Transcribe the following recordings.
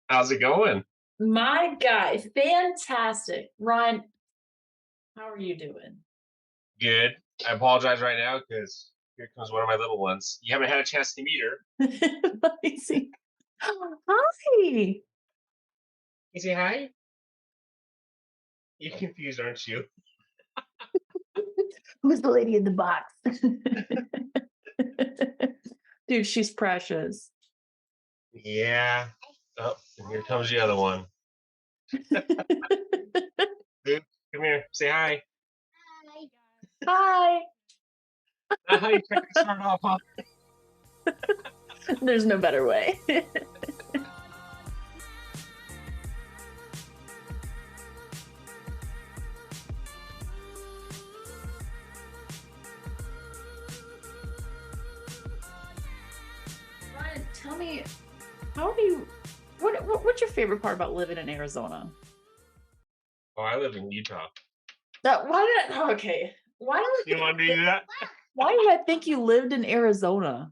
How's it going? My guy, fantastic. Ryan, how are you doing? Good. I apologize right now because here comes one of my little ones. You haven't had a chance to meet her. Let me see. Hi. You say hi? You're confused, aren't you? Who's the lady in the box? Dude, she's precious. Yeah. Oh, and here comes the other one. Dude, come here. Say hi. Hi. How you trying to start off, huh? There's no better way. Ryan, tell me, how do you what's your favorite part about living in Arizona? Oh, I live in Utah. That why did I, okay. Why do I You think want to do that? why did I think you lived in Arizona?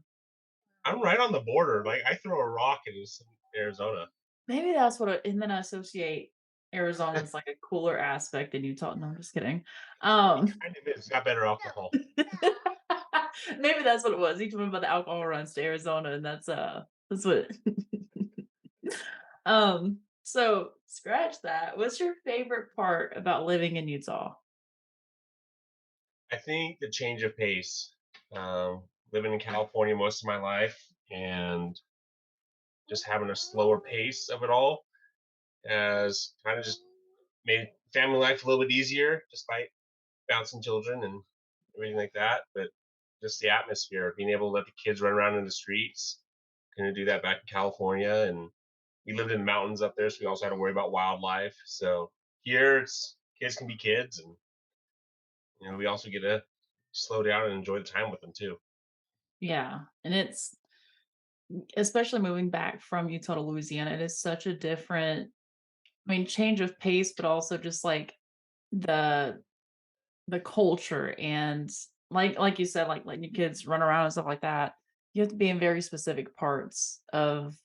I'm right on the border. Like I throw a rock and it's in Arizona. Maybe that's what and then I associate Arizona as like a cooler aspect than Utah. No, I'm just kidding. It Um, kind of is. It's got better alcohol. maybe that's what it was. You told me about the alcohol runs to Arizona, and that's what. So scratch that. What's your favorite part about living in Utah? I think the change of pace. Living in California most of my life and just having a slower pace of it all has kind of just made family life a little bit easier, despite bouncing children and everything like that. But just the atmosphere, being able to let the kids run around in the streets, couldn't do that back in California. And we lived in the mountains up there, so we also had to worry about wildlife. So here, it's kids can be kids, and we also get to slow down and enjoy the time with them too. Yeah, and it's especially moving back from Utah to Louisiana. It is such a different, I mean, change of pace, but also just like the the culture and like you said, like letting your kids run around and stuff like that, you have to be in very specific parts of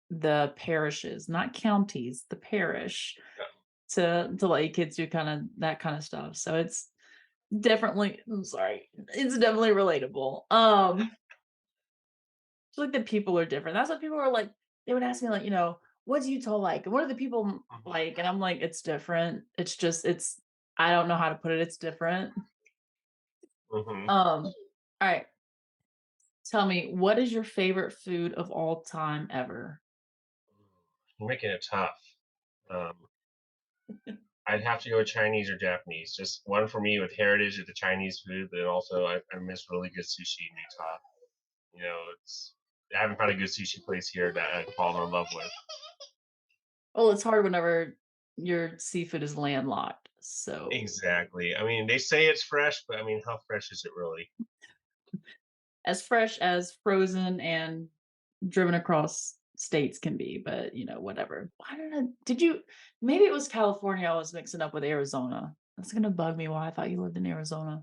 the parishes, not counties, the parish, to let your kids do kind of that kind of stuff. So it's definitely, I'm sorry, it's definitely relatable. It's like the people are different. That's what people are like. They would ask me like, what's Utah like? And what are the people like? And I'm like, it's different. It's just it's I don't know how to put it. It's different. Mm-hmm. All right. Tell me, what is your favorite food of all time ever? You're making it tough. Um, I'd have to go with Chinese or Japanese. Just one for me with heritage of the Chinese food, but also I miss really good sushi in Utah. It's I haven't found a good sushi place here that I've fallen in love with. Well, it's hard whenever your seafood is landlocked. So, Exactly. I mean, they say it's fresh, but I mean, how fresh is it really? as fresh as frozen and driven across states can be, but whatever. I don't know. Did you maybe it was California I was mixing up with Arizona. That's gonna bug me why I thought you lived in Arizona.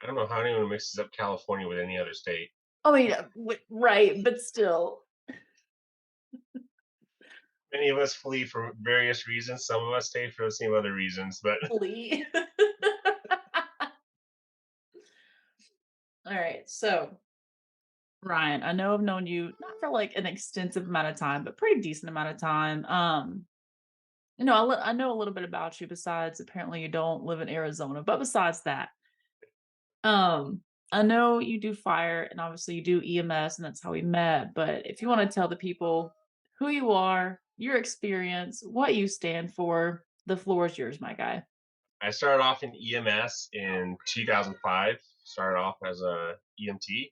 I don't know how anyone mixes up California with any other state. I mean, right, but still. Many of us flee for various reasons. Some of us stay for the same other reasons, but Lee. All right. So, Ryan, I know I've known you not for like an extensive amount of time, but pretty decent amount of time. I know a little bit about you besides apparently you don't live in Arizona, but besides that, um, I know you do fire and obviously you do EMS and that's how we met, but if you want to tell the people who you are, your experience, what you stand for, the floor is yours, my guy. I started off in EMS in 2005. Started off as a EMT,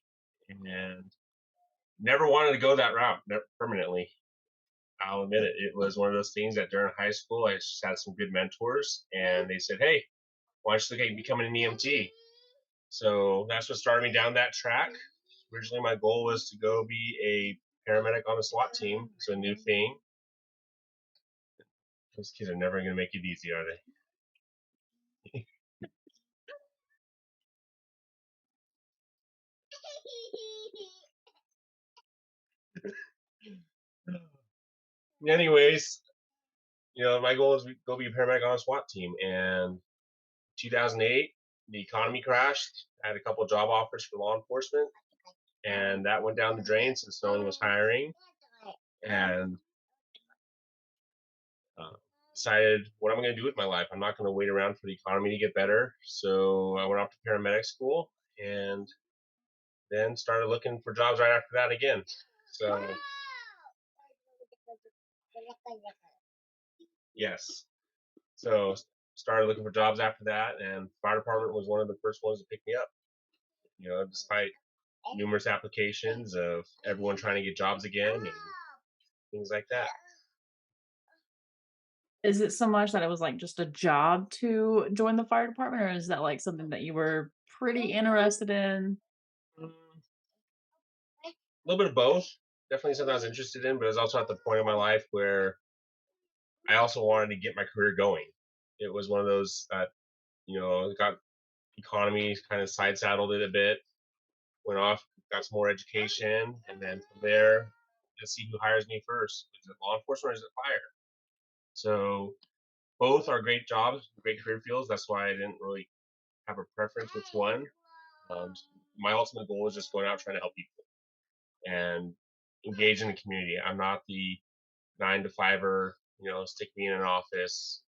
and never wanted to go that route permanently. I'll admit it. It was one of those things that during high school, I just had some good mentors, and they said, "Hey, why don't you look at becoming an EMT?" So that's what started me down that track. Originally, my goal was to go be a paramedic on a SWAT team. It's a new thing. Those kids are never going to make it easy, are they? Anyways, my goal is to go be a paramedic on a SWAT team. And 2008, the economy crashed. I had a couple of job offers for law enforcement, and that went down the drain since no one was hiring. And uh, decided what I'm going to do with my life. I'm not going to wait around for the economy to get better. So I went off to paramedic school and then started looking for jobs right after that again. So yes, so started looking for jobs after that, and fire department was one of the first ones to pick me up. Despite numerous applications of everyone trying to get jobs again and things like that. Is it so much that it was, like, just a job to join the fire department, or is that, like, something that you were pretty interested in? A little bit of both. Definitely something I was interested in, but it was also at the point of my life where I also wanted to get my career going. It was one of those that, got economy kind of side saddled it a bit, went off, got some more education, and then from there, let's see who hires me first. Is it law enforcement or is it fire? So both are great jobs, great career fields. That's why I didn't really have a preference which one. Um, my ultimate goal is just going out trying to help people and engage in the community. I'm not the 9 to 5er, stick me in an office.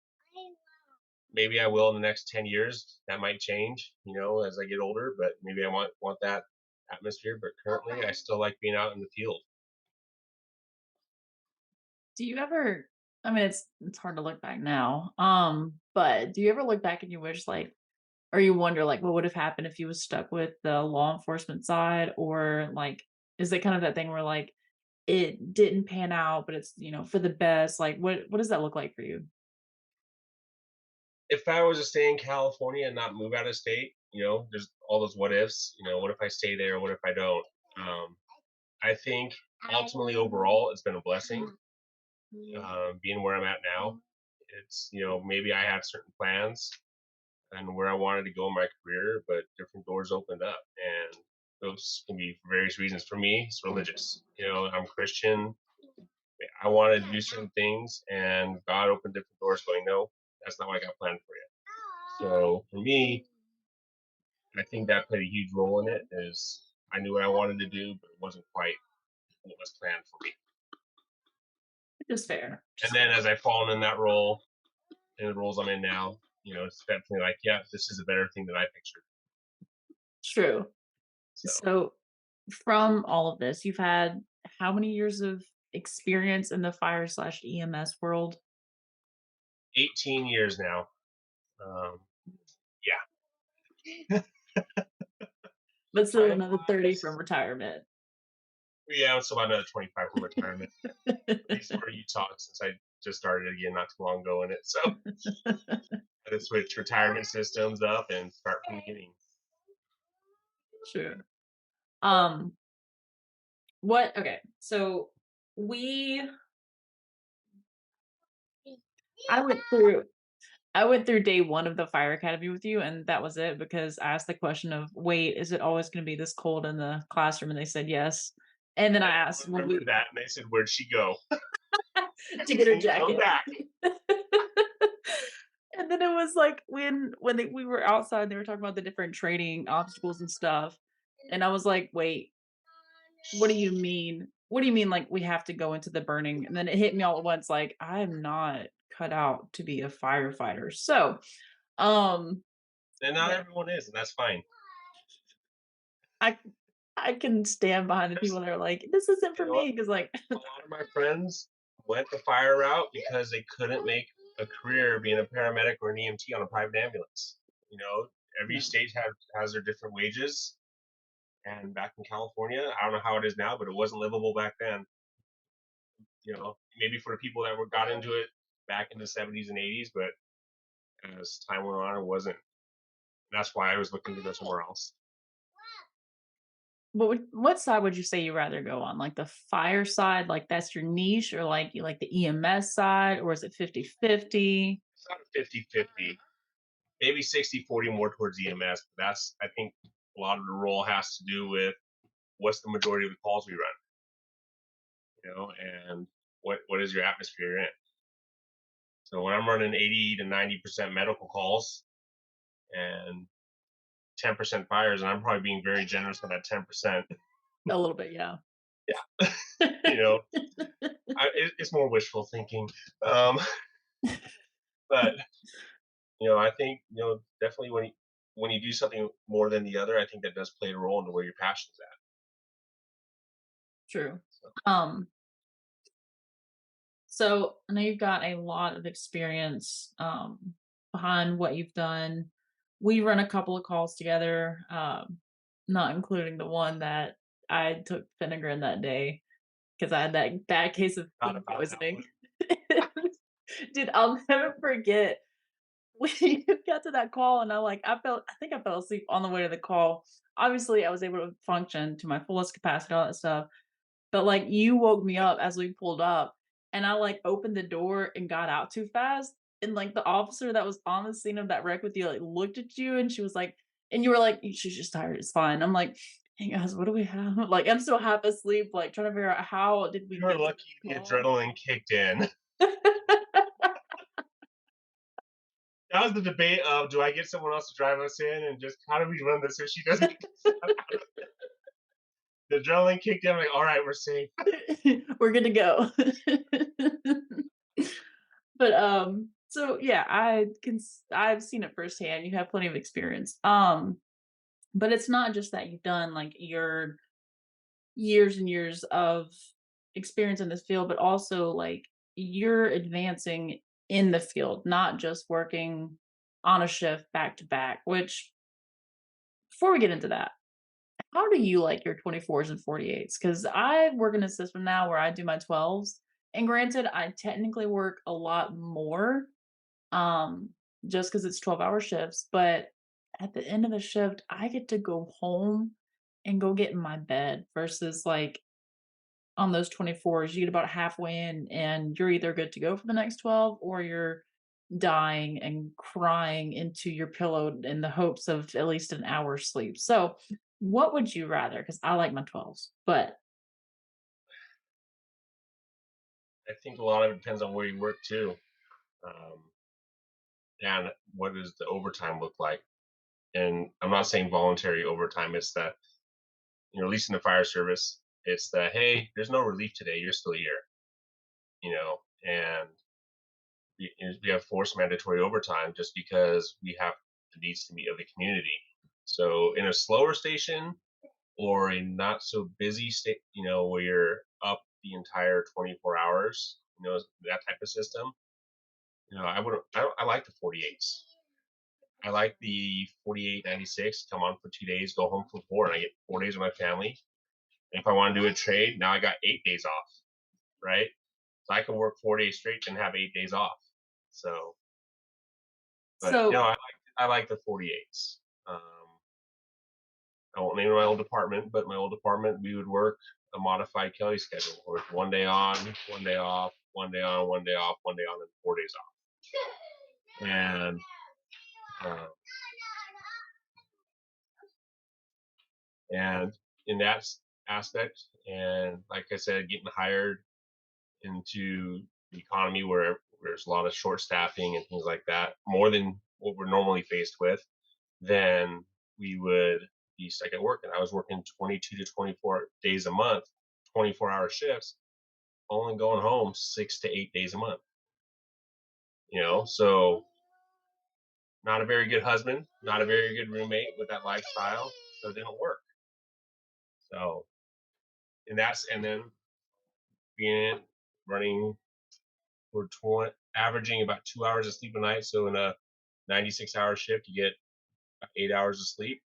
Maybe I will in the next 10 years. That might change, as I get older, but maybe I want that atmosphere. But currently, I still like being out in the field. Do you ever I mean, it's hard to look back now, but do you ever look back and you wish, like or you wonder, like, what would have happened if you was stuck with the law enforcement side? Or, like, is it kind of that thing where, like, it didn't pan out, but it's, for the best? Like, what does that look like for you? If I was to stay in California and not move out of state, there's all those what ifs. What if I stay there? What if I don't? Um, I think ultimately overall, it's been a blessing being where I'm at now. It's, maybe I had certain plans and where I wanted to go in my career, but different doors opened up. And those can be for various reasons. For me, it's religious. I'm Christian. I wanted to do certain things, and God opened different doors, going, no, that's not what I got planned for you. So for me, I think that played a huge role in it. Is I knew what I wanted to do, but it wasn't quite what was planned for me. Just fair. And Just then as I've fallen in that role, in the roles I'm in now, it's definitely like, yeah, this is a better thing than I pictured. true. So So, from all of this, you've had how many years of experience in the fire/EMS world? 18 years now. Um, yeah, But still time another 30 from flies. retirement. Yeah, I'm still about another 25 from retirement. At least for Utah, since I just started again not too long ago in it. So I just switch retirement systems up and start from the beginning. Sure. Um, what okay, so we I went through I went through day 1 of the fire academy with you, and that was it because I asked the question of, "Wait, is it always gonna be this cold in the classroom?" And they said, "Yes." And then I I asked, "When remember we" that, and they said, "Where'd she go?" to get her Didn't come jacket. back. And then it was like we were outside, they were talking about the different training obstacles and stuff, and I was like, "Wait, what do you mean? What do you mean, like, we have to go into the burning?" And then it hit me all at once, like, I am not cut out to be a firefighter. So, um, And not yeah, everyone is, and that's fine. I I can stand behind the There's, people that are like, "This isn't you for know what? me," because like A lot of my friends went the fire route because they couldn't make a career being a paramedic or an EMT on a private ambulance. You know, every yeah. state has their different wages. And back in California, I don't know how it is now, but it wasn't livable back then. Maybe for the people that got into it back in the 70s and 80s, but as time went on, it wasn't. And that's why I was looking to go somewhere else. What side would you say you rather go on? Like the fire side, like that's your niche, or like you like the EMS side, or is it 50-50? It's not a 50-50, maybe 60-40 more towards EMS, but I think a lot of the role has to do with what's the majority of the calls we run, and what what is your atmosphere you're in. So when I'm running 80 to 90% medical calls and 10% fires, and I'm probably being very generous on that 10%. A little bit, yeah. Yeah, you know, it's more wishful thinking. Um, but I think definitely when you do something more than the other, I think that does play a role into where your passion's at. True. So, Um, so I know you've got a lot of experience behind what you've done. We run a couple of calls together, not including the one that I took vinegar in that day because I had that bad case of not food about that poisoning. one. Dude, I'll never forget when you got to that call and I think I fell asleep on the way to the call. Obviously, I was able to function to my fullest capacity, all that stuff. But, like, you woke me up as we pulled up, and I, like, opened the door and got out too fast, and, like, the officer that was on the scene of that wreck with you, like, looked at you, and she was like and you were like, "She's just tired, it's fine." I'm like, "Hey, guys, what do we have?" Like, I'm still half asleep, like, trying to figure out how did we You're get to lucky this the call? adrenaline kicked in. That was the debate of, do I get someone else to drive us in, and just how do we run this so she doesn't get the adrenaline kicked in. I'm like, all right, we're safe. We're good to go. But, so, yeah, I've seen it firsthand, you have plenty of experience. But it's not just that you've done, like, your years and years of experience in this field, but also, like, you're advancing in the field, not just working on a shift back to back, which before we get into that, how do you like your 24s and 48s? Because I work in a system now where I do my 12s, and granted, I technically work a lot more, um, just because it's 12-hour shifts, but at the end of the shift, I get to go home and go get in my bed versus, like, on those 24s, you get about halfway in and you're either good to go for the next 12 or you're dying and crying into your pillow in the hopes of at least an hour's sleep. So, what would you rather? Because I like my 12s, but I think a lot of it depends on where you work too, um, and what does the overtime look like. And I'm not saying voluntary overtime. It's that, at least in the fire service, it's that, hey, there's no relief today. You're still here, and we have forced mandatory overtime just because we have the needs to meet of the community. So in a slower station or a not so busy state, where you're up the entire 24 hours, that type of system, I like the 48s. I like the 48/96. Come on for 2 days, go home for four, and I get 4 days with my family. And if I want to do a trade, now I got 8 days off, right? So I can work 4 days straight and have 8 days off. So, but so I like the 48s. I won't name my old department, but my old department, we would work a modified Kelly schedule, where it's 1 day on, 1 day off, 1 day on, 1 day off, 1 day on, and 4 days off. Uh, and in that aspect, and like I said, getting hired into the economy where there's a lot of short staffing and things like that, more than what we're normally faced with, then we would be stuck at work. And I was working 22 to 24 days a month, 24-hour shifts, only going home 6 to 8 days a month. So not a very good husband, not a very good roommate with that lifestyle, so it didn't work. So, and then being running for averaging about 2 hours of sleep a night. So in a 96-hour shift, you get 8 hours of sleep.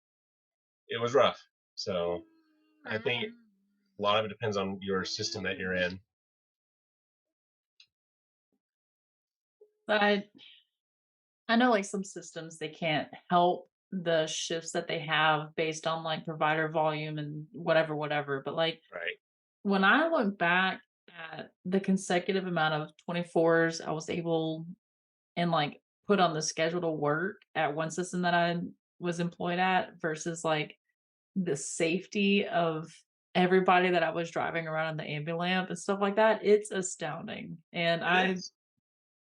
It was rough. So I think a lot of it depends on your system that you're in. but I know like some systems they can't help the shifts that they have based on like provider volume and whatever, whatever. But like Right. when I look back at the consecutive amount of 24s I was able and like put on the schedule to work at one system that I was employed at versus like the safety of everybody that I was driving around in the ambulance and stuff like that, it's astounding. And It is.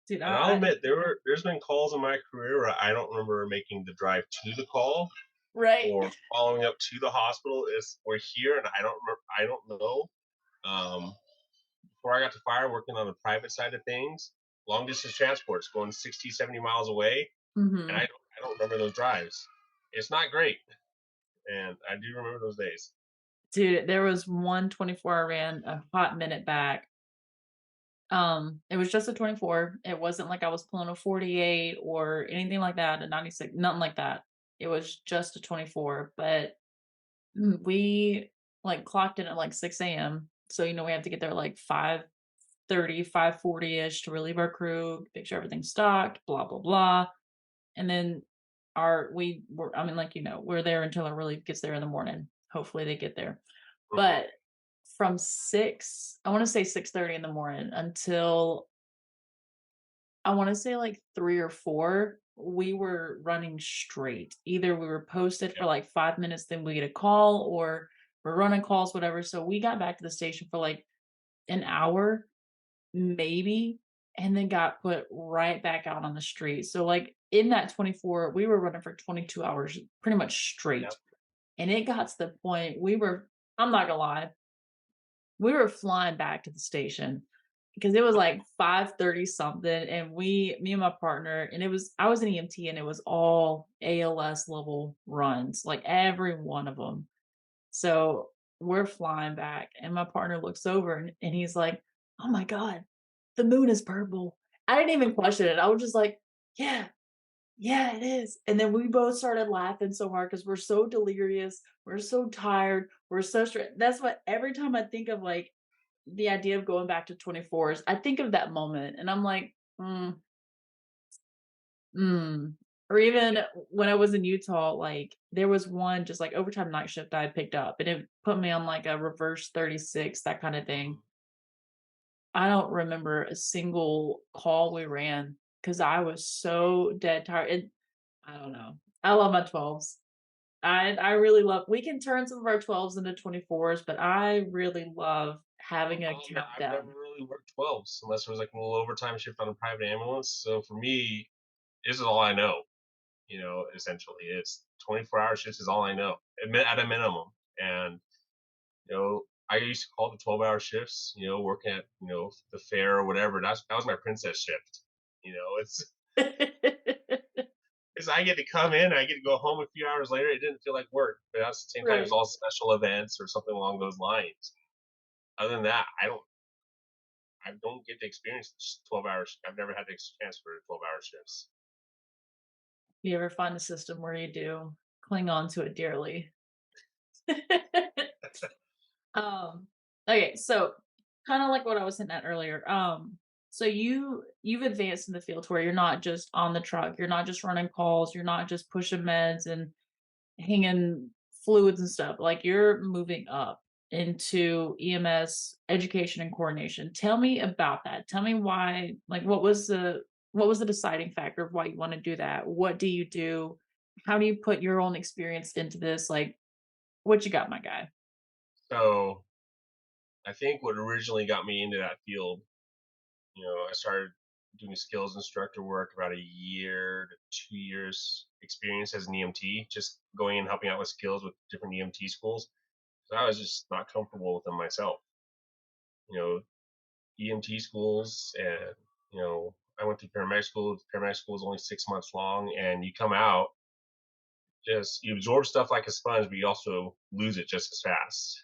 dude, And I'll I admit there's been calls in my career where I don't remember making the drive to the call right. or following up to the hospital. Is we're here and I don't know. Um, Before I got to fire, working on the private side of things, long distance transports going 60, 70 miles away, and Mhm. I don't remember those drives. It's not great, and I do remember those days. Dude, there was one 24 I ran a hot minute back. It was just a 24. It wasn't like I was pulling a 48 or anything like that, a 96, nothing like that. It was just a 24, but we like clocked in at like 6 a.m. So, we have to get there like 5:30, 5:40 ish to relieve our crew, make sure everything's stocked, blah, blah, blah. And then I mean, like, we're there until our relief gets there in the morning. Hopefully they get there. Mhm. But from 6, I want to say 6:30 in the morning until I wanna say, like, 3 or 4, we were running straight. Either we were posted for, Yep. like, 5 minutes, then we get a call, or we're running calls, whatever, so we got back to the station for, like, an hour, maybe, and then got put right back out on the street. So, like, in that 24, we were running for 22 hours pretty much straight, Yep. and it got to the point I'm not gonna lie, we were flying back to the station because it was like 5:30 something, and me and my partner, and I was an EMT, and it was all ALS level runs, like every one of them. So we're flying back, and my partner looks over and he's like, "Oh my god, the moon is purple." I didn't even question it. I was just like, "Yeah, yeah, it is." And then we both started laughing so hard because we're so delirious, we're so tired, we're so that's what every time I think of like the idea of going back to 24's, I think of that moment and I'm like, mm. Or even when I was in Utah, like there was one just like overtime night shift I had picked up and it put me on like a reverse 36, that kind of thing. Mhm. I don't remember a single call we ran because I was so dead tired. And I don't know. I love my 12s. I really love we can turn some of our 12s into 24's, but I really love having a I've never countdown. really worked 12s unless there was like a little overtime shift on a private ambulance. So for me, this is all I know. Essentially, it's 24-hour shifts is all I know at a minimum. And I used to call the 12-hour shifts. Working at the fair or whatever. That was my princess shift. It's I get to come in, I get to go home a few hours later. It didn't feel like work, but at the same time, it's Right. all special events or something along those lines. Other than that, I don't get to experience 12 hours. I've never had the chance for 12-hour shifts. You ever find a system where you do cling on to it dearly? Um, okay, so kinda like what I was hinting at earlier, so you've advanced in the field to where you're not just on the truck, you're not just running calls, you're not just pushing meds and hanging fluids and stuff, like, you're moving up into EMS education and coordination. Tell me about that. Tell me why like, what was the deciding factor of why you wanna do that? What do you do? How do you put your own experience into this? Like, what you got, my guy? So I think what originally got me into that field, I started doing skills instructor work about a year to 2 years experience as an EMT, just going and helping out with skills with different EMT schools. So I was just not comfortable with them myself. You know, EMT schools, and I went to paramedic school. Paramedic school is only 6 months long, and you come out just you absorb stuff like a sponge, but you also lose it just as fast.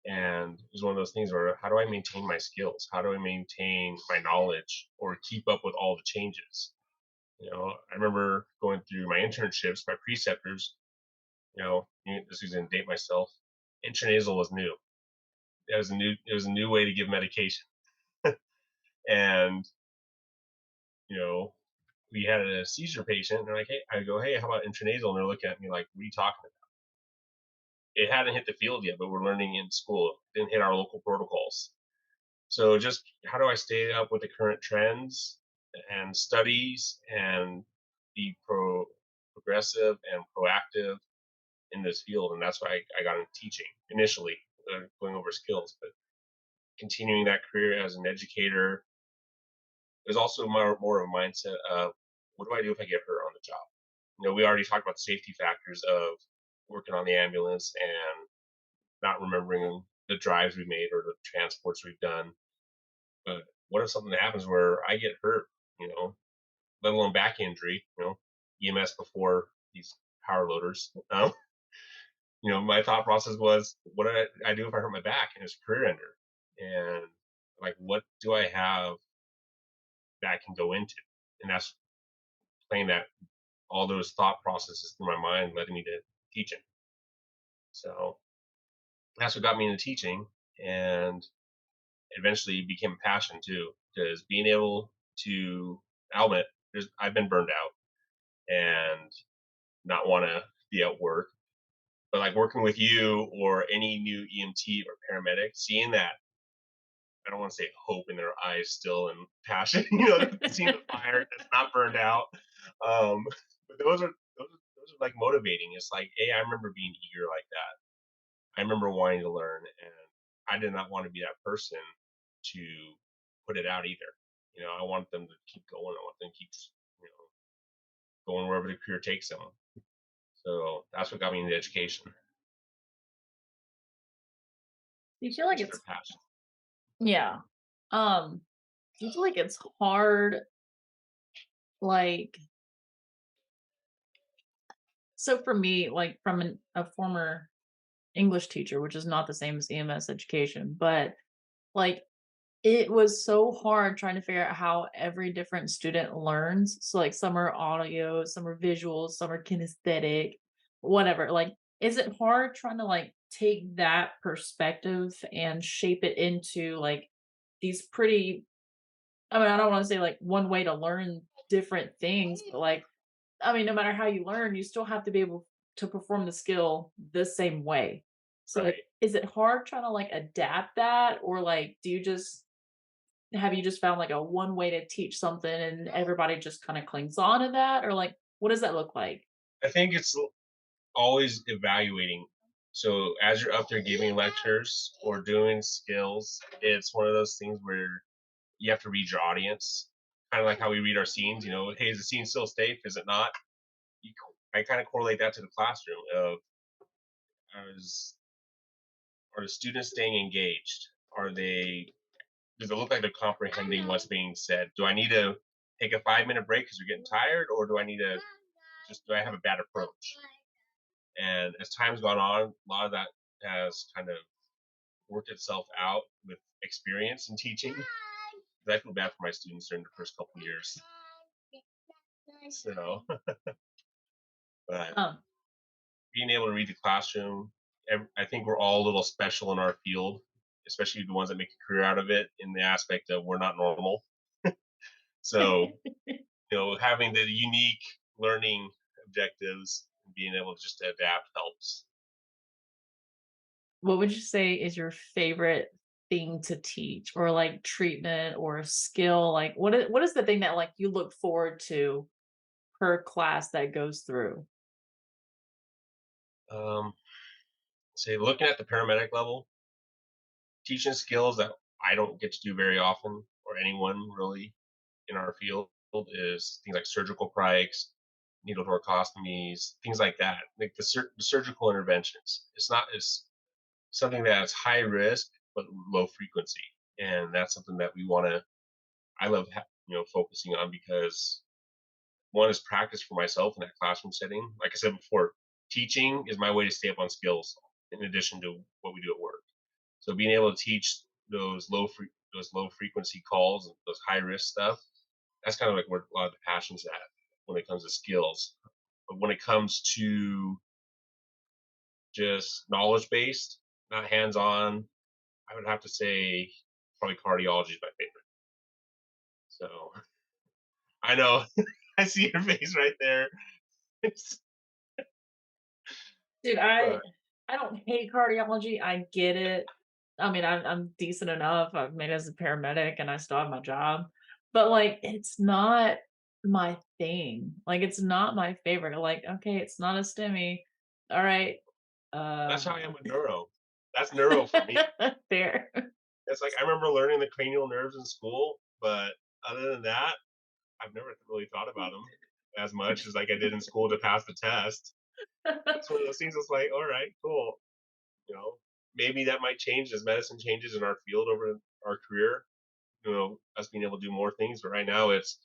And it was one of those things where how do I maintain my skills? How do I maintain my knowledge or keep up with all the changes? I remember going through my internships, my preceptors. This is going to date myself. Intranasal was new. It was a new way to give medication, and you know we had a seizure patient, and they're like, hey, I go, hey, how about intranasal? And they're looking at me like, what are you talking about? It hadn't hit the field yet, but we're learning in school. It didn't hit our local protocols. So just how do I stay up with the current trends and studies and be progressive and proactive in this field? And that's why I got into teaching initially. going over skills, but continuing that career as an educator is also more of a mindset of what do I do if I get hurt on the job? We already talked about the safety factors of working on the ambulance and not remembering the drives we made or the transports we've done. But what if something happens where I get hurt, you know, let alone back injury, EMS before these power loaders. My thought process was, what did I do if I hurt my back and it's a career ender? And like, what do I have that I can go into? And that's playing that all those thought processes through my mind, letting me to teaching. So that's what got me into teaching, and eventually became a passion too. Because being able to, I'll admit, I've been burned out and not want to be at work, but like working with you or any new EMT or paramedic, seeing that, I don't want to say hope in their eyes still and passion, seeing the fire that's not burned out. But those are like motivating. It's like, hey, I remember being eager like that. I remember wanting to learn, and I did not want to be that person to put it out either. I want them to keep going. I want them to keep, you know, going wherever the career takes them. So that's what got me into education. You So feel like just their it's passion. yeah. Do you feel like it's hard, like so for me, like from a former English teacher, which is not the same as EMS education, but like it was so hard trying to figure out how every different student learns. So like some are audio, some are visual, some are kinesthetic, whatever. Like, is it hard trying to like take that perspective and shape it into like these pretty I mean, I don't want to say like one way to learn different things, but like I mean, no matter how you learn, you still have to be able to perform the skill the same way. So, like, Right. is it hard trying to like adapt that, or like, do you just have you just found like a one way to teach something and everybody just kind of clings on to that, or like, what does that look like? I think it's always evaluating. So as you're up there giving lectures or doing skills, it's one of those things where you have to read your audience, kind of like how we read our scenes. Hey, is the scene still safe? Is it not? I kind of correlate that to the classroom of is, are the students staying engaged? Are they? Does it look like they're comprehending what's being said? Do I need to take a 5 minute break because you're getting tired, or do I need to do I have a bad approach? And as time's gone on, a lot of that has kind of worked itself out with experience in teaching. 'Cause I feel bad for my students during the first couple of years. So, but Um, being able to read the classroom, I think we're all a little special in our field, especially the ones that make a career out of it in the aspect of we're not normal. So, having the unique learning objectives and being able just to adapt helps. what would you say is your favorite thing to teach, or like treatment or skill? Like, what is the thing that like you look forward to per class that goes through? Um, Say, looking at the paramedic level, teaching skills that I don't get to do very often, or anyone really in our field, is things like surgical prakes, needle thoracostomies, things like that. Like the surgical interventions. It's not as something that's high risk but low frequency, and that's something that we want to. I love focusing on because one is practice for myself in that classroom setting. Like I said before, teaching is my way to stay up on skills in addition to what we do at work. So being able to teach those low frequency calls, those high risk stuff, that's kind of like where a lot of the passion's at when it comes to skills. But when it comes to just knowledge based, not hands on, I would have to say probably cardiology is my favorite. So I know I see your face right there. It's, Dude, but I don't hate cardiology, I get it. I mean, I'm decent enough, I've made it as a paramedic and I still have my job, but, like, it's not my thing, like, it's not my favorite, like, okay, it's not a STEMI, alright, that's uh how I am with neuro. That's neuro for me. Fair. It's like I remember learning the cranial nerves in school, but other than that, I've never really thought about them as much as like I did in school to pass the test. It's one of those things that's like, all right, cool. You know, maybe that might change as medicine changes in our field over our career. You know, us being able to do more things. But right now, it's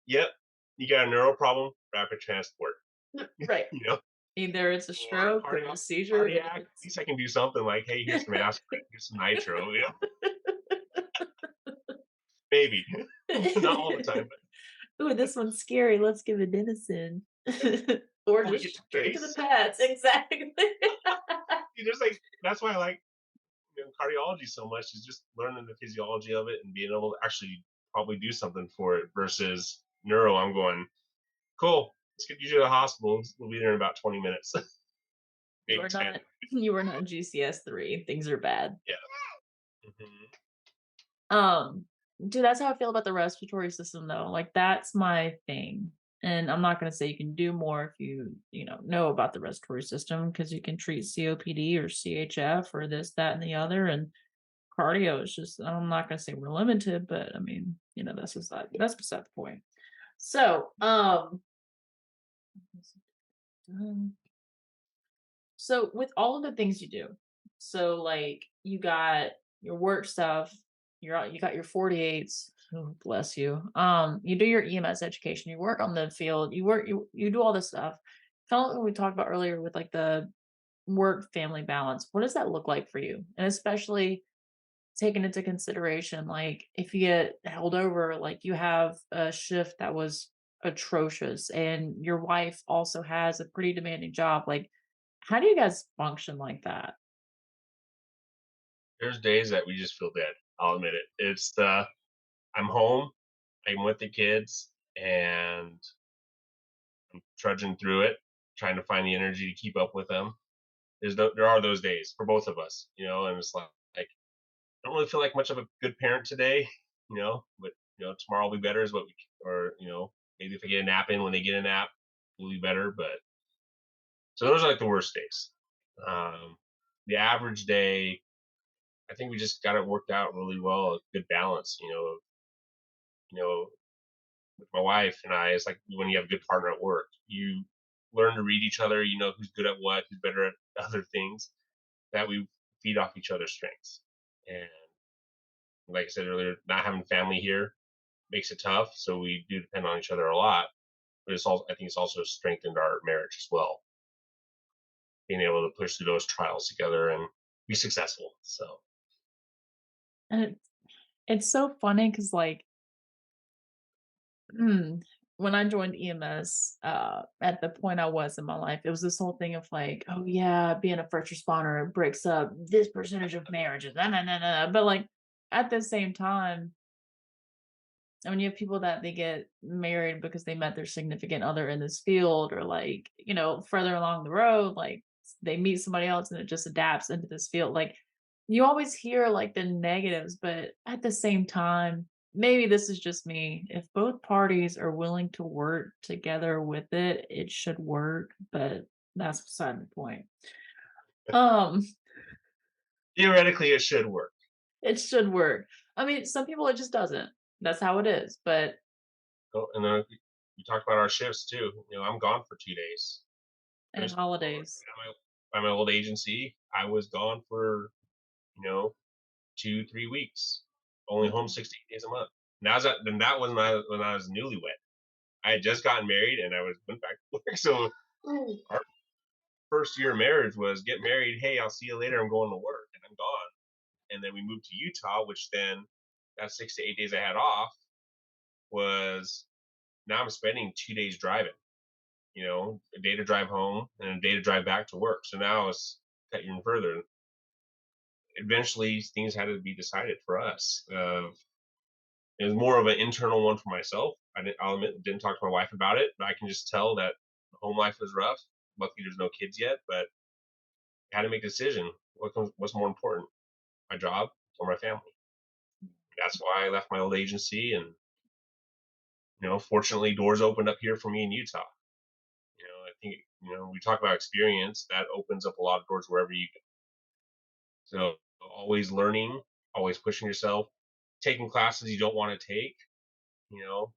yep, you got a neuro problem, rapid transport. Right. You know, Either it's a or stroke or a seizure. cardiac. At It's least I can do something like, hey, here's some aspirin, here's some nitro. You know, maybe not all the time, but Ooh, this one's scary. Let's give adenosine. Or when we just get to straight to the pace, pets. Exactly. you just like that's why I like cardiology so much is just learning the physiology of it and being able to actually probably do something for it versus neuro. I'm going cool. Let's get you to the hospital. We'll be there in about 20 minutes, You maybe are 10. not you are not GCS3. Things are bad. Yeah. Hmm. Um, Dude, that's how I feel about the respiratory system though. Like that's my thing. And I'm not going to say you can do more if you know about the respiratory system because you can treat COPD or CHF or this, that, and the other. And cardio is just, I'm not going to say we're limited, but I mean, that's beside the point. So, um, so with all of the things you do, so like you got your work stuff, you got your 48s. Oh, bless you. You do your EMS education, you work on the field, you do all this stuff. Kind of what we talked about earlier with like the work family balance. What does that look like for you? And especially taking into consideration, like if you get held over, like you have a shift that was atrocious and your wife also has a pretty demanding job, like how do you guys function like that? There's days that we just feel dead. I'll admit it. It's I'm home. I'm with the kids, and I'm trudging through it, trying to find the energy to keep up with them. There are those days for both of us, and it's like I don't really feel like much of a good parent today, but tomorrow will be better is what we or maybe if I get a nap in when they get a nap, will be better. But so those are like the worst days. Um, the average day, I think we just got it worked out really well, a good balance. You know, with my wife and I, it's like when you have a good partner at work, you learn to read each other. You know who's good at what, who's better at other things. That we feed off each other's strengths. And like I said earlier, not having family here makes it tough. So we do depend on each other a lot. But I think it's also strengthened our marriage as well, being able to push through those trials together and be successful. So And it's so funny because like mm, when I joined EMS, at the point I was in my life, it was this whole thing of like, oh yeah, being a first responder breaks up this percentage of marriages. Nah, nah, nah, nah. But like at the same time, and when you have people that they get married because they met their significant other in this field or like, further along the road, like they meet somebody else and it just adapts into this field. Like you always hear like the negatives, but at the same time, maybe this is just me. If both parties are willing to work together with it, it should work, but that's beside the point. Um, theoretically, it should work. it should work. I mean, some people it just doesn't. That's how it is. But And then we talked about our shifts too. I'm gone for 2 days. and There's holidays. by my old agency, I was gone for you know 2-3 weeks, only home 6 to 8 days a month. And that was when I was newlywed. I had just gotten married and I went back to work. So our first year of marriage was get married. Hey, I'll see you later. I'm going to work and I'm gone. And then we moved to Utah, which then that 6 to 8 days I had off was now I'm spending 2 days driving. A day to drive home and a day to drive back to work. So now it's cut even further. Eventually, things had to be decided for us. It was more of an internal one for myself. I'll admit, didn't talk to my wife about it, but I can just tell that home life was rough. Luckily, there's no kids yet, but I had to make a decision. What's more important, my job or my family? That's why I left my old agency, and fortunately, doors opened up here for me in Utah. I think we talk about experience that opens up a lot of doors wherever you go. So always learning, always pushing yourself, taking classes you don't want to take.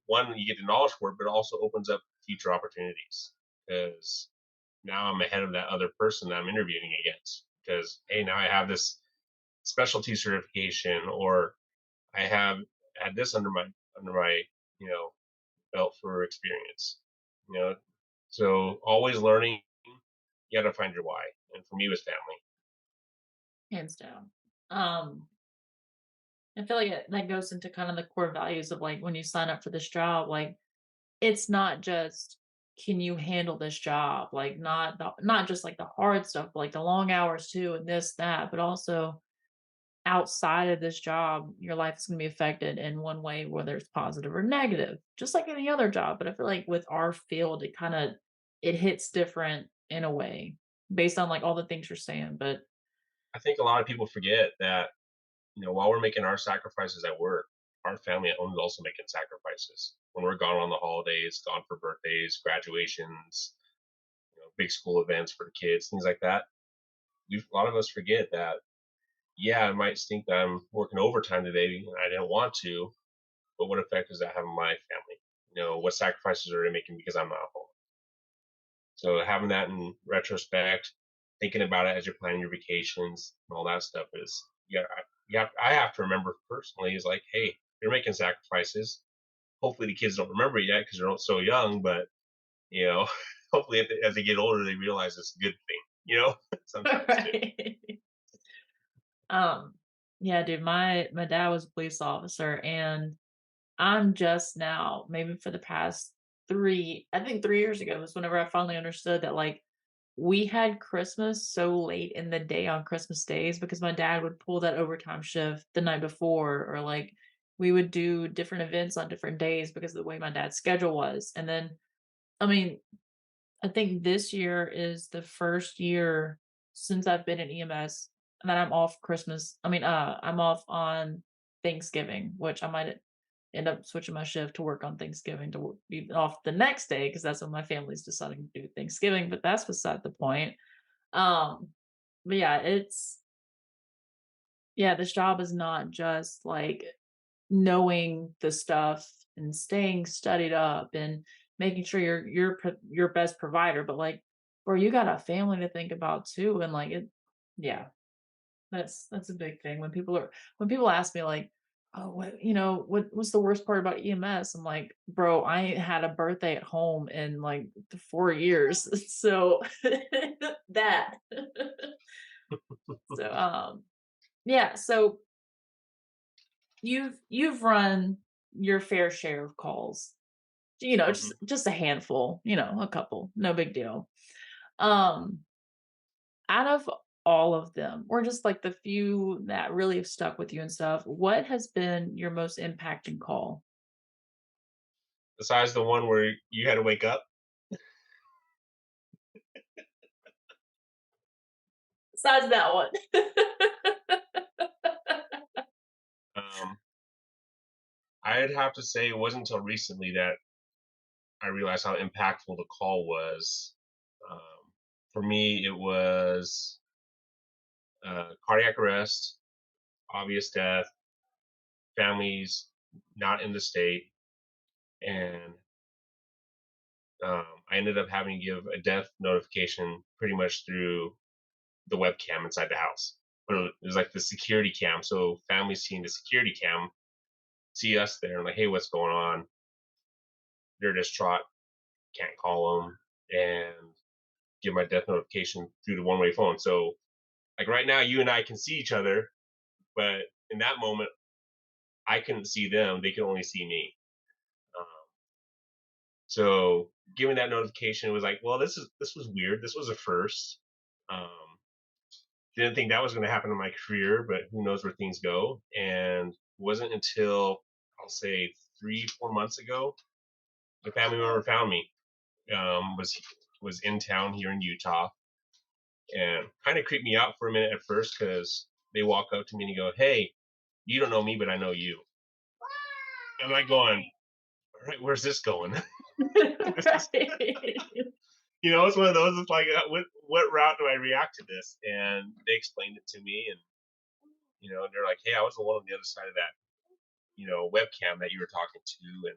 One, you get the knowledge for it, but it also opens up future opportunities because now I'm ahead of that other person that I'm interviewing against. Because hey, now I have this specialty certification, or I have had this under my you know belt for experience. You know, so always learning. You got to find your why, and for me, it was family. hands down. Um, I feel like that goes into kind of the core values of like when you sign up for this job, like it's not just can you handle this job, like not just like the hard stuff, but like the long hours too, and this that, but also outside of this job, your life is going to be affected in one way, whether it's positive or negative, just like any other job. But I feel like with our field, it hits different in a way based on like all the things you're saying. But I think a lot of people forget that while we're making our sacrifices at work, our family at home is also making sacrifices. When we're gone on the holidays, gone for birthdays, graduations, big school events for the kids, things like that. A lot of us forget that. Yeah, it might stink that I'm working overtime today and I didn't want to, but what effect does that have on my family? What sacrifices are they making because I'm not home? So having that in retrospect, thinking about it as you're planning your vacations and all that stuff is, yeah, I have to remember personally is like, hey, you're making sacrifices. Hopefully the kids don't remember it yet because they're so young, but you know, hopefully as they get older they realize it's a good thing. Sometimes too. right. um, yeah, dude, my dad was a police officer, and I'm just now, maybe for the past I think 3 years ago was whenever I finally understood that like we had Christmas so late in the day on Christmas days because my dad would pull that overtime shift the night before, or like we would do different events on different days because of the way my dad's schedule was. And then, I mean, I think this year is the first year since I've been in EMS that I'm off Christmas. I'm off on Thanksgiving, which I might end up switching my shift to work on Thanksgiving to be off the next day because that's when my family's deciding to do Thanksgiving. But that's beside the point. Um, but yeah, this job is not just like knowing the stuff and staying studied up and making sure you're your best provider, but like, bro, you got a family to think about too, and like it, yeah, that's a big thing when people ask me like, oh, what's the worst part about EMS? I'm like, bro, I ain't had a birthday at home in like 4 years, so that, so yeah, so you've run your fair share of calls. Hmm. Just a handful, a couple, no big deal. Um, Out of all of them, or just like the few that really have stuck with you and stuff, what has been your most impacting call? Besides the one where you had to wake up, Besides that one. um, I'd have to say it wasn't until recently that I realized how impactful the call was. For me, it was cardiac arrest, obvious death, families not in the state, and I ended up having to give a death notification pretty much through the webcam inside the house. But it was like the security cam, so families seeing the security cam see us there and like, hey, what's going on? They're distraught, can't call them, and give my death notification through the one-way phone. So like right now, you and I can see each other, but in that moment, I couldn't see them; they could only see me. Um, so giving that notification was like, well, this was weird. This was a first. Um, didn't think that was going to happen in my career, but who knows where things go. And it wasn't until I'll say 3 4 months ago the family member found me. Was in town here in Utah, and kind of creeped me out for a minute at first because they walk up to me and go, "Hey, you don't know me, but I know you." I'm like going, "All right, where's this going?" This is, Right. it's one of those. It's like, what route do I react to this? And they explained it to me, they're like, hey, I was the one on the other side of that, webcam that you were talking to,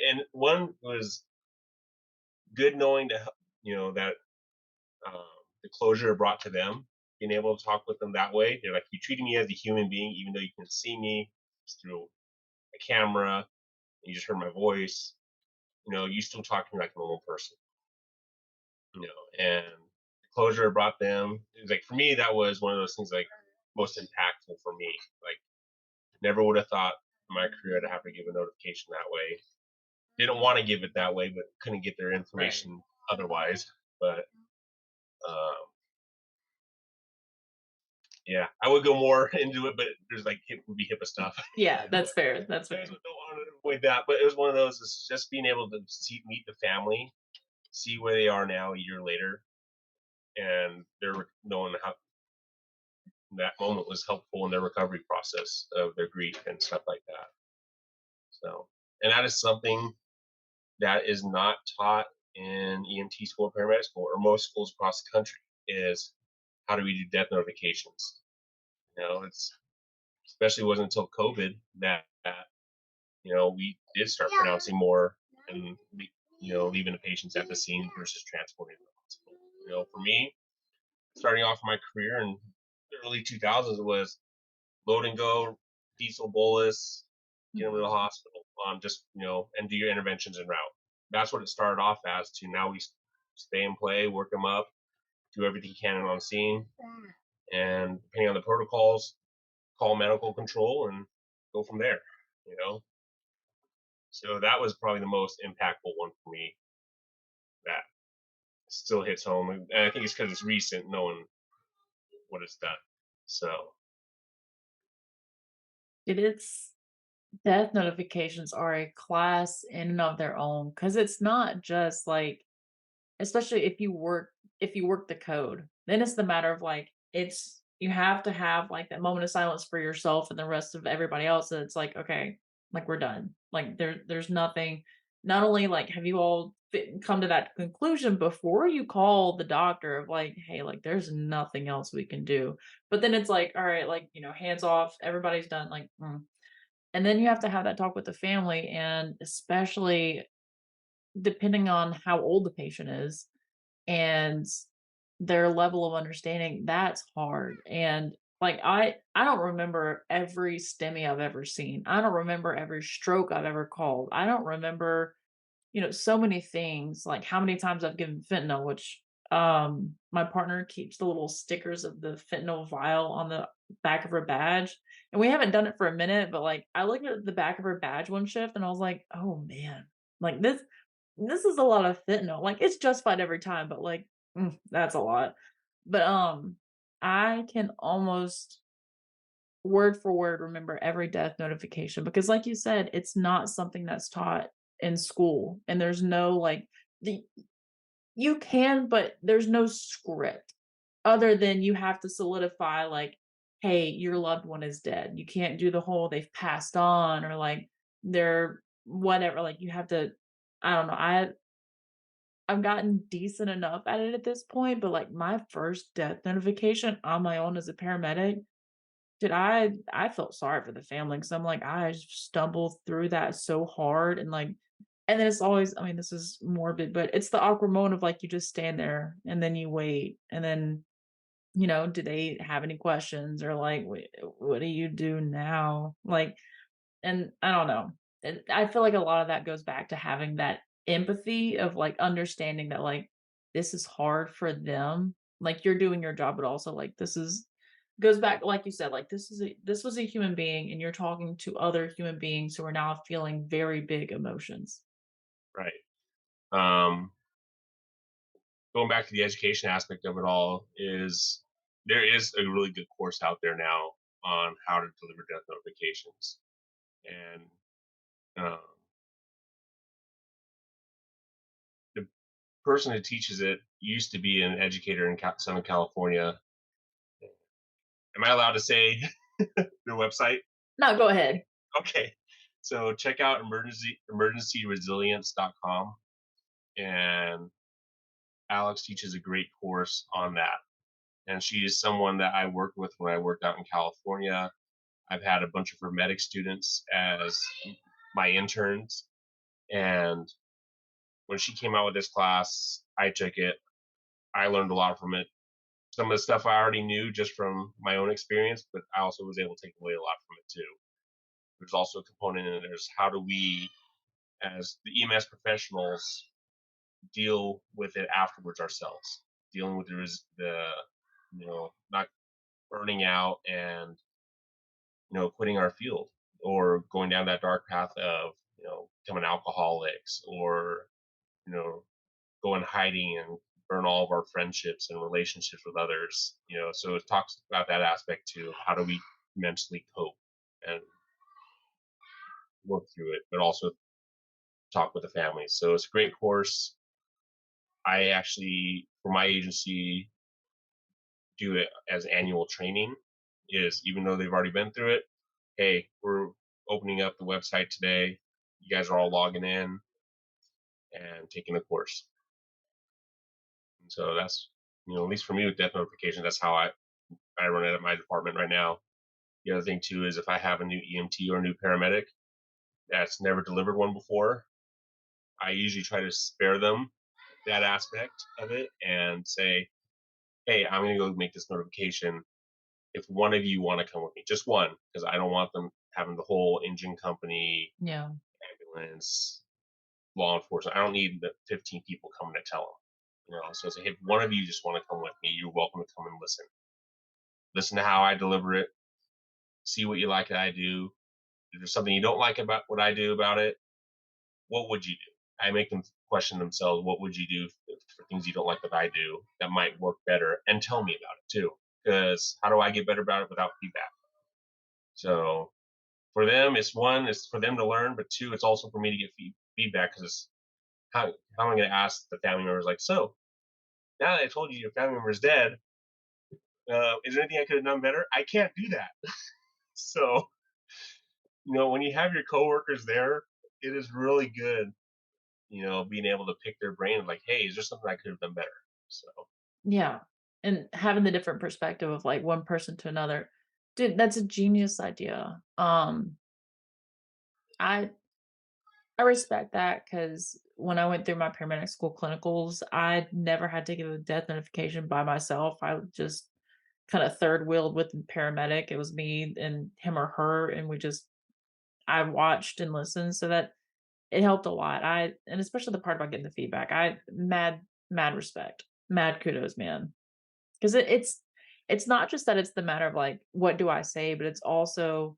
and one was good knowing that um, the closure it brought to them, being able to talk with them that way. They're like, you treating me as a human being, even though you can see me through a camera, and you just heard my voice. You still talk to me like a normal person. And the closure it brought them. It was like for me, that was one of those things like most impactful for me. Like never would have thought in my career to have to give a notification that way. Didn't want to give it that way, but couldn't get their Right. information otherwise. But um, yeah, I would go more into it, but there's like it would be HIPAA stuff. Yeah, But that's fair. That's I fair. don't want to avoid that. But it was one of those. It's just being able to meet the family, see where they are now a year later, and they're knowing how that moment was helpful in their recovery process of their grief and stuff like that. So, and that is something that is not taught in EMT school, paramedic school, or most schools across the country. Is how do we do death notifications? It's especially wasn't until COVID that we did start pronouncing more and leaving the patients at the scene versus transporting them to the hospital. For me, starting off my career in the early 2000s was load and go, diesel bolus, get them to the Mhm. hospital, just and do your interventions en route. That's what it started off as. To now we stay and play, work them up, do everything you can on scene, and depending on the protocols, call medical control and go from there. You know, so that was probably the most impactful one for me. That still hits home, and I think it's because it's recent, knowing what it's done. So It's death notifications are a class in and of their own because it's not just like, especially if you work the code, then it's the matter of like, it's you have to have like that moment of silence for yourself and the rest of everybody else. And it's like, okay, like we're done. Like there's nothing. Not only like have you all come to that conclusion before you call the doctor of like, hey, like there's nothing else we can do. But then it's like, all right, like hands off, everybody's done. Like, and then you have to have that talk with the family, and especially depending on how old the patient is and their level of understanding, that's hard. And like I don't remember every STEMI I've ever seen. I don't remember every stroke I've ever called. I don't remember, so many things, like how many times I've given fentanyl, which my partner keeps the little stickers of the fentanyl vial on the back of her badge. And we haven't done it for a minute, but like I looked at the back of her badge one shift and I was like, oh man, like this is a lot of fentanyl. Like, it's justified every time, but, like, that's a lot. But, I can almost word for word remember every death notification because, like you said, it's not something that's taught in school, and there's no, like the you can, but there's no script other than you have to solidify, like, "Hey, your loved one is dead." You can't do the whole "they've passed on" or, like, "they're" whatever, like, you have to I don't know, I've gotten decent enough at it at this point, but, like, my first death notification on my own as a paramedic, dude, I felt sorry for the family because 'cause I'm like, I stumbled through that so hard and, like and then it's always I mean, this is morbid, but it's the awkward moment of, like, you just stand there and then you wait, and then, do they have any questions or, like, what do you do now?" Like and I don't know. And I feel like a lot of that goes back to having that empathy of, like, understanding that, like, this is hard for them. Like, you're doing your job, but also, like, this is goes back like you said, like, this was a human being, and you're talking to other human beings who are now feeling very big emotions. right. Um, Going back to the education aspect of it all, is there is a really good course out there now on how to deliver death notifications, and um, the person who teaches it used to be an educator in Southern California. Am I allowed to say their website? No, go ahead. Okay, so check out emergencyresilience.com, and Alex teaches a great course on that, and she is someone that I worked with when I worked out in California. I've had a bunch of her medic students as my interns, and when she came out with this class, I took it. I learned a lot from it. Some of the stuff I already knew just from my own experience, but I also was able to take away a lot from it too. There's also a component in there's how do we, as the EMS professionals, deal with it afterwards ourselves, dealing with not burning out and quitting our field or going down that dark path of becoming alcoholics or you know go in hiding and burn all of our friendships and relationships with others. So it talks about that aspect too. How do we mentally cope and work through it, but also talk with the families. So it's a great course. I actually, for my agency, do it as annual training. Is even though they've already been through it, hey, we're opening up the website today. You guys are all logging in and taking the course. And so that's at least for me with death notification, that's how I run it at my department right now. The other thing too is if I have a new EMT or a new paramedic that's never delivered one before, I usually try to spare them that aspect of it and say, hey, I'm going to go make this notification. If one of you want to come with me, just one, because I don't want them having the whole engine company, Yeah. ambulance, law enforcement. I don't need the 15 people coming to tell them. So it's like, if one of you just want to come with me, you're welcome to come and listen. Listen to how I deliver it. See what you like that I do. If there's something you don't like about what I do about it, what would you do? I make them question themselves. What would you do for things you don't like that I do that might work better? And tell me about it too. Because how do I get better about it without feedback? So for them, it's one, it's for them to learn, but two, it's also for me to get feedback because how am I going to ask the family members like, so now that I told you your family member is dead, is there anything I could have done better? I can't do that. So when you have your coworkers there, it is really good. Being able to pick their brain like, hey, is there something I could have done better? So Yeah. And having the different perspective of like one person to another. Dude, that's a genius idea. I I respect that because when I went through my paramedic school clinicals, I never had to give a death notification by myself. I just kind of third wheeled with the paramedic. It was me and him or her, and I watched and listened so that it helped a lot. And especially the part about getting the feedback. Mad respect, mad kudos, man. Because it's not just that it's the matter of like what do I say, but it's also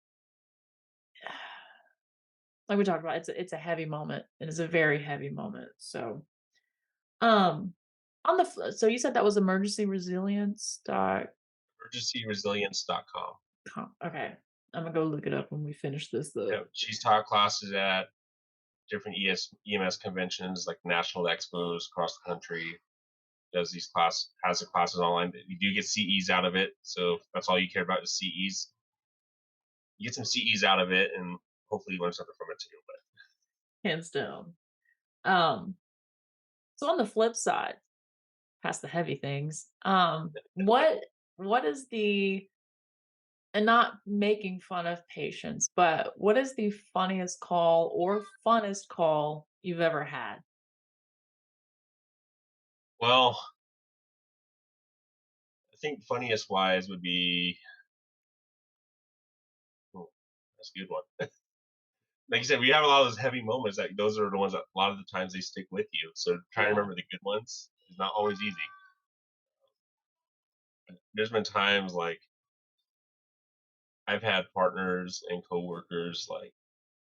like we talked about. It's a heavy moment, and it's a very heavy moment. So Um, so you said that was emergencyresilience.com. emergencyresilience.com. Okay. I'm gonna go look it up when we finish this though. She's taught classes at different EMS conventions like national expos across the country. Does these has the classes online. You do get CEs out of it, so if that's all you care about is CEs. You get some CEs out of it, and hopefully you learn something from it too. But Hands down. Um, so on the flip side, past the heavy things, what is the and not making fun of patients, but what is the funniest call or funnest call you've ever had? well, I think funniest wise would be oh, that's a good one. Like you said, we have a lot of those heavy moments. That those are the ones that a lot of the times they stick with you. So trying to Yeah. remember the good ones is not always easy. There's been times like I've had partners and coworkers like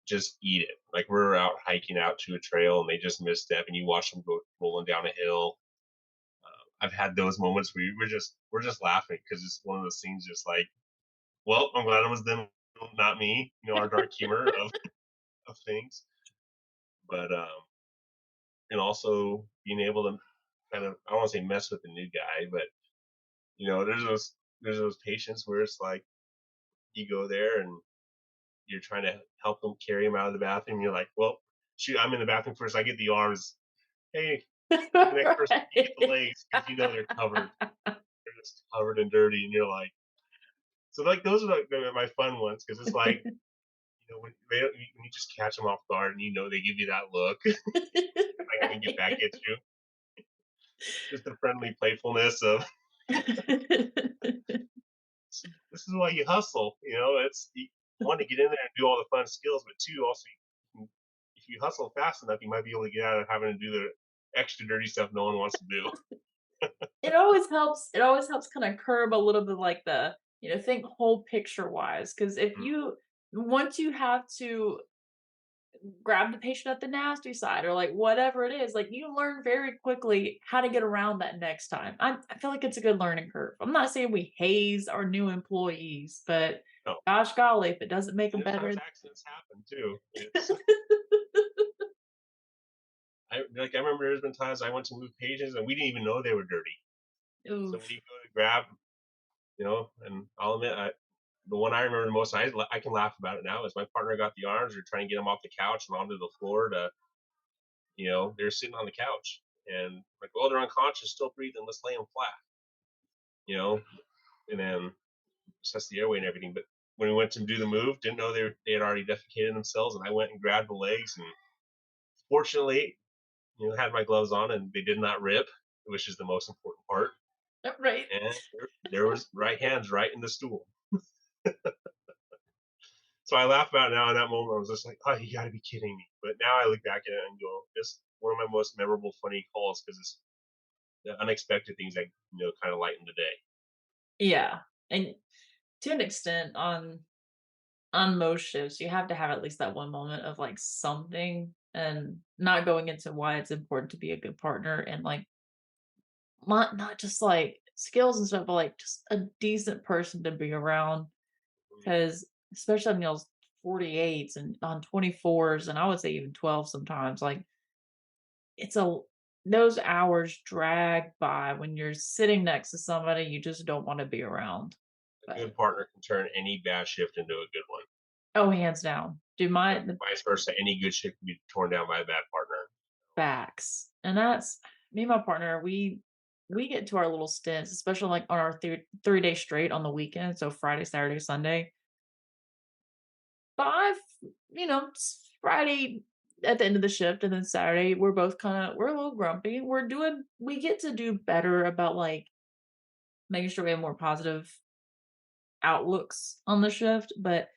just eat it. Like we're out hiking out to a trail and they just misstep and you watch them go rolling down a hill. I've had those moments where we're just laughing because it's one of those things just like, well, I'm glad it was them, not me. Our dark humor of things. But and also being able to kind of I don't want to say mess with the new guy, but there's those patients where it's like you go there and you're trying to help them carry him out of the bathroom. You're like, well, shoot, I'm in the bathroom first. I get the arms. Hey, the next person, you get the Right. legs because they're covered. it's covered in dirty, and you're like, so like those are like my fun ones because it's like when when you just catch them off guard and they give you that look like I'm gonna get back at Right. you. Just the friendly playfulness of this is why you hustle. It's you want to get in there and do all the fun skills, but two also if you hustle fast enough, you might be able to get out of having to do the extra dirty stuff no one wants to do. It always helps kinda curb a little bit like think whole picture wise. Because if Mm, you once you have to grab the patient at the nasty side or like whatever it is, like you learn very quickly how to get around that next time. I feel like it's a good learning curve. I'm not saying we haze our new employees, but no, gosh golly, if it doesn't make them and there's better. times accidents happen too. It's I remember there's been times I went to move pages and we didn't even know they were dirty. So when Oof. you go to grab, and I'll admit, the one I remember the most, I can laugh about it now, is my partner got the arms. We are trying to get him off the couch and onto the floor they're sitting on the couch and like, well, they're unconscious, still breathing. Let's lay them flat, you know, and then assess the airway and everything. But when we went to do the move, didn't know they had already defecated themselves, and I went and grabbed the legs, and fortunately, had my gloves on and they did not rip, which is the most important part. Right. And there was right hands right in the stool. So I laugh about it now. In that moment, I was just like, "Oh, you got to be kidding me!" But now I look back at it and go, "This one of my most memorable, funny calls because it's the unexpected things that kind of lighten the day." Yeah. And to an extent on most shifts, you have to have at least that one moment of like something and not going into why it's important to be a good partner and like not just like skills and stuff, but like just a decent person to be around. Because especially on those 48s and on 24s, and I would say even 12 sometimes, like it's a those hours drag by when you're sitting next to somebody you just don't want to be around. A But good partner can turn any bad shift into a good one. oh, hands down. Do my And vice versa, any good shift can be torn down by a bad partner. Facts. And that's me and my partner, we get to our little stints, especially like on our 3 day straight on the weekend, so Friday, Saturday, Sunday. 5, Friday at the end of the shift, and then Saturday, we're a little grumpy. We get to do better about like making sure we have more positive outlooks on the shift, but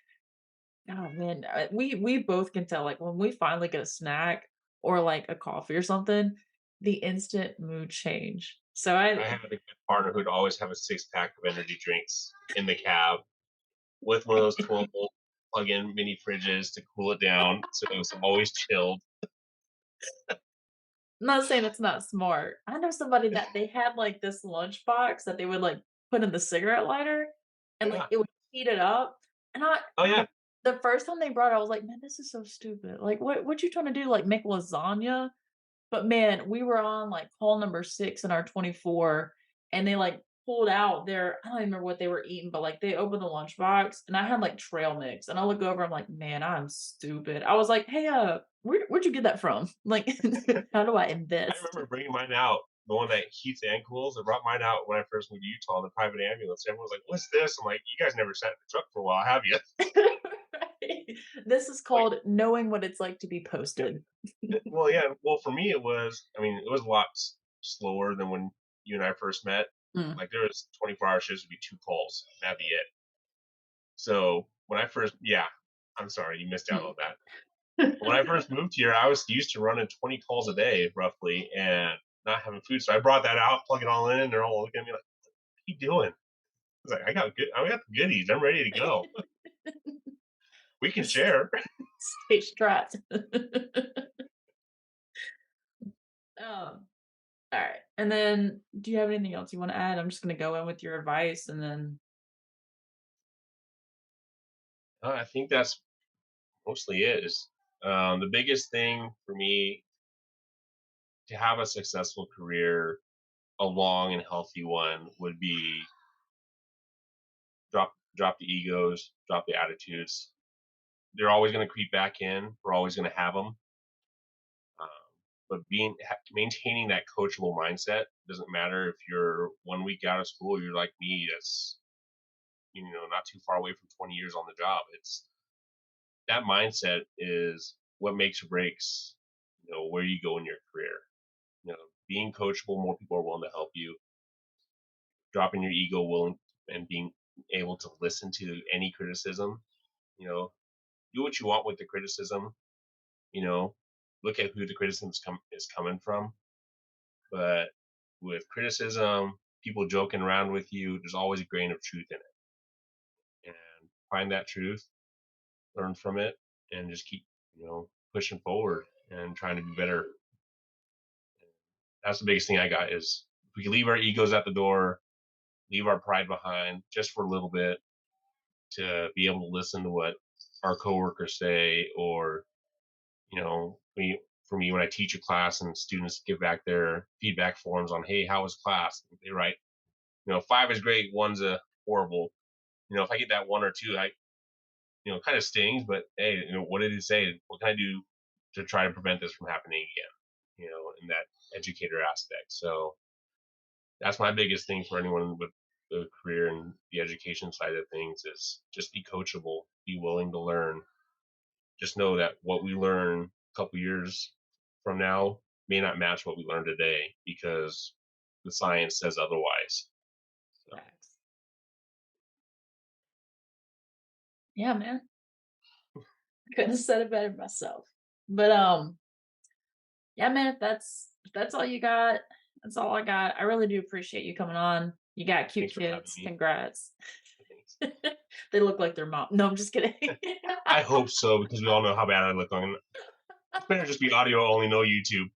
oh man, we both can tell like when we finally get a snack or like a coffee or something, the instant mood change. So I I had a good partner who'd always have a 6 pack of energy drinks in the cab with one of those 12-volt plug-in mini fridges to cool it down, so it was always chilled. I'm not saying it's not smart. I know somebody that they had, like, this lunchbox that they would, like, put in the cigarette lighter, and, like, Yeah. it would heat it up, and I Oh yeah. the first time they brought it, I was like, "Man, this is so stupid. Like, what you trying to do, like, make lasagna?" But man, we were on, like, call number 6 in our 24, and they, like, pulled out their I don't even remember what they were eating, but, like, they opened the lunchbox, and I had, like, trail mix, and I look over, I'm like, "Man, I'm stupid." I was like, "Hey, where'd you get that from? Like, how do I I invest?" remember bringing mine out, the one that heats and cools. I brought mine out when I first moved to Utah in the private ambulance. Everyone was like, "What's this?" I'm like, "You guys never sat in the truck for a while, have you?" Right. This is Like, called knowing what it's like to be posted. well, yeah. Well, for me, it was. I mean, it was a lot slower than when you and I first met. Mm. Like there was 24-hour shifts would be 2 calls, that'd be it. So when I first, yeah, I'm sorry, you missed out on Mm. that. When I first moved here, I was used to running 20 calls a day roughly and not having food. So I brought that out, plug it all in, and they're all looking at me like, "What are you doing?" I was like, I got the goodies. I'm ready to go. We can Just share." stay strapped. Alright, and then do you have anything else you wanna add? I'm just gonna go in with your advice and then I think that's mostly it. Is the biggest thing for me to have a successful career, a long and healthy one, would be drop the egos, drop the attitudes. They're always going to creep back in. We're always going to have them. but maintaining that coachable mindset doesn't matter if you're 1 week out of school. You're like me, that's not too far away from 20 years on the job. It's that mindset is what makes or breaks where you go in your career. Being coachable, more people are willing to help you. Dropping your ego, willing and being able to listen to any criticism. Do what you want with the criticism. Look at who the criticism is coming from. But with criticism, people joking around with you, there's always a grain of truth in it. And find that truth, learn from it, and just keep pushing forward and trying to be better. That's the biggest thing I got is if we can leave our egos at the door, leave our pride behind just for a little bit to be able to listen to what our coworkers say, or for me when I teach a class and students give back their feedback forms on, hey, how was class? They write, 5 is great, 1's a horrible. If I get that 1 or 2, I kind of stings, but hey, what did it say? What can I do to try to prevent this from happening again? In that educator aspect. So that's my biggest thing for anyone with the career and the education side of things is just be coachable, be willing to learn. Just know that what we learn a couple years from now may not match what we learn today because the science says otherwise. So. Facts. Yeah, man. Couldn't have said it better myself. But yeah, man, if that's all you got, that's all I got. I really do appreciate you coming on. You got cute kids. Congrats. They look like their mom. No, I'm just kidding. I hope so, because we all know how bad I look on. It's better just be audio only, no YouTube.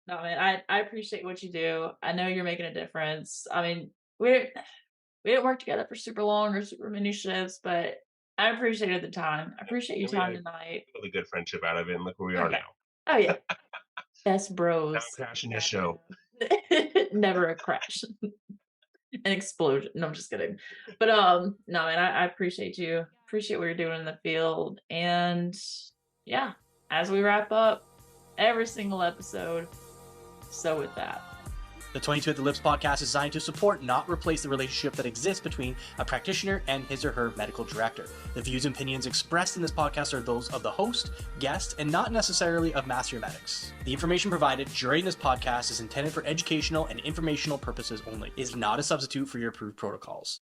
No, man, I appreciate what you do. I know you're making a difference. I mean, we didn't work together for super long or super many shifts, but I appreciated the time. I appreciate your time tonight. Really good friendship out of it, and look where we are now. Oh yeah, best bros. Now I'm crashing your show. Never a crash. An explosion. No, I'm just kidding. But no, man, I appreciate you. Appreciate what you're doing in the field. And yeah, as we wrap up every single episode, so with that. The 22 at the Lips podcast is designed to support, not replace, the relationship that exists between a practitioner and his or her medical director. The views and opinions expressed in this podcast are those of the host, guest, and not necessarily of Master Medics. The information provided during this podcast is intended for educational and informational purposes only. It is not a substitute for your approved protocols.